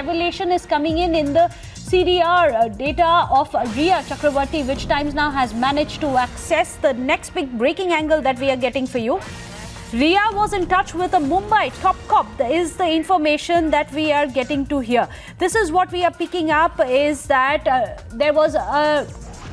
revelation is coming in the CDR data of Rhea Chakraborty, which Times Now has managed to access. The next big breaking angle that we are getting for you. Rhea was in touch with a Mumbai top cop, is the information that we are getting to here. This is what we are picking up, is that there was a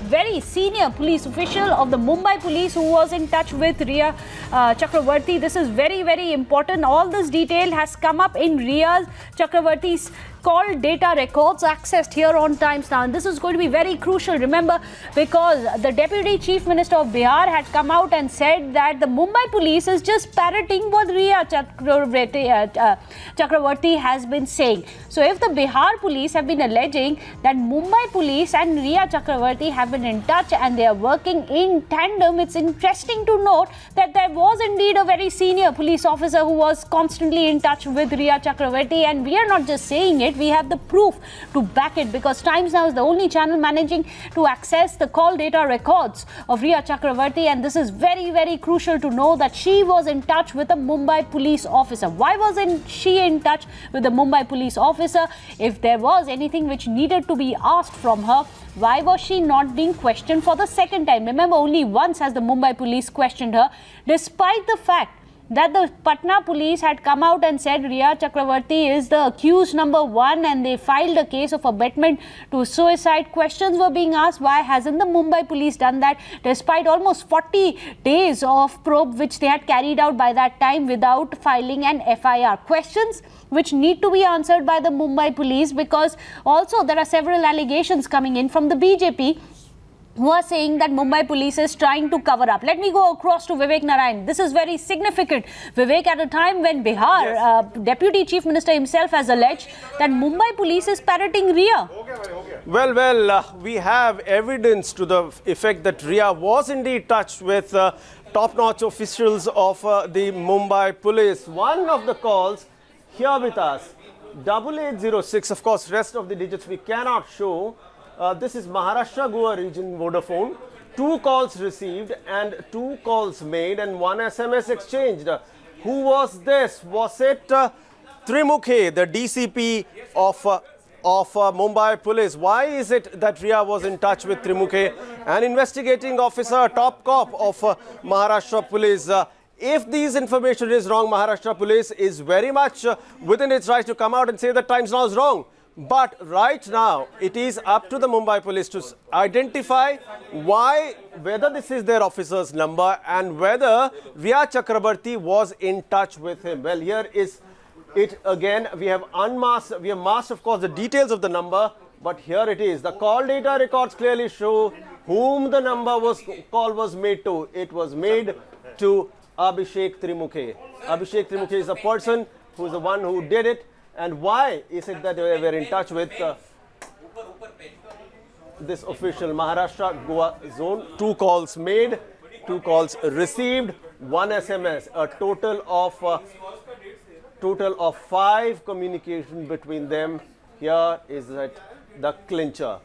very senior police official of the Mumbai police who was in touch with Rhea Chakraborty. This is very, very important. All this detail has come up in Rhea Chakraborty's call data records accessed here on Times Now. And this is going to be very crucial, remember, because the Deputy Chief Minister of Bihar had come out and said that the Mumbai police is just parroting what Rhea Chakraborty has been saying. So if the Bihar police have been alleging that Mumbai police and Rhea Chakraborty have been in touch and they are working in tandem, it's interesting to note that there was indeed a very senior police officer who was constantly in touch with Rhea Chakraborty, and we are not just saying it, we have the proof to back it, because Times Now is the only channel managing to access the call data records of Rhea Chakraborty, and this is very, very crucial to know that she was in touch with a Mumbai police officer. Why wasn't she in touch with the Mumbai police officer? If there was anything which needed to be asked from her, why was she not being questioned for the second time? Remember, only once has the Mumbai police questioned her, despite the fact that the Patna police had come out and said Rhea Chakraborty is the accused number one and they filed a case of abetment to suicide. Questions were being asked, why hasn't the Mumbai police done that, despite almost 40 days of probe which they had carried out by that time without filing an FIR? Questions which need to be answered by the Mumbai police, because also there are several allegations coming in from the BJP who are saying that Mumbai police is trying to cover up. Let me go across to Vivek Narayan. This is very significant. Vivek, at a time when Bihar, Deputy Chief Minister himself has alleged that Mumbai police is parroting Rhea. Well, we have evidence to the effect that Rhea was indeed touched with top-notch officials of the Mumbai police. One of the calls here with us, 8806, of course, rest of the digits we cannot show. This is Maharashtra Goa region Vodafone. 2 calls received and 2 calls made and 1 SMS exchanged. Who was this? Was it Trimukhe, the DCP of Mumbai police? Why is it that Rhea was in touch with Trimukhe, an investigating officer, top cop of Maharashtra police? If this information is wrong, Maharashtra police is very much within its right to come out and say that Times Now is wrong. But right now, it is up to the Mumbai police to identify whether this is their officer's number and whether Rhea Chakraborty was in touch with him. Well, here is it again. We have masked, of course, the details of the number, but here it is. The call data records clearly show whom the call was made to. It was made to Abhishek Trimukhe. Abhishek Trimukhe is the person who is the one who did it. And why is it that they were in touch with this official? Maharashtra Goa zone, 2 calls made, 2 calls received, 1 SMS, a total of 5 communication between them. Here is the clincher.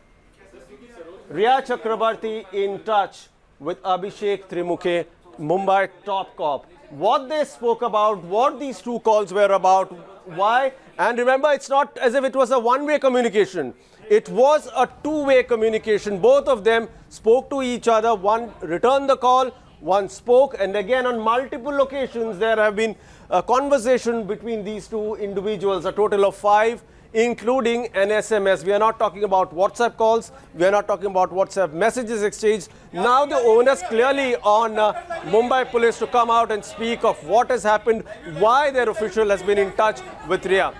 Rhea Chakraborty in touch with Abhishek Trimukhe, Mumbai top cop. What they spoke about, what these 2 calls were about, why. And remember, it's not as if it was a one-way communication. It was a 2-way communication. Both of them spoke to each other. One returned the call, one spoke. And again, on multiple occasions, there have been a conversation between these 2 individuals, a total of 5, including an SMS. We are not talking about WhatsApp calls. We are not talking about WhatsApp messages exchanged. Now the onus clearly on Mumbai police to come out and speak of what has happened, why their official has been in touch with Rhea.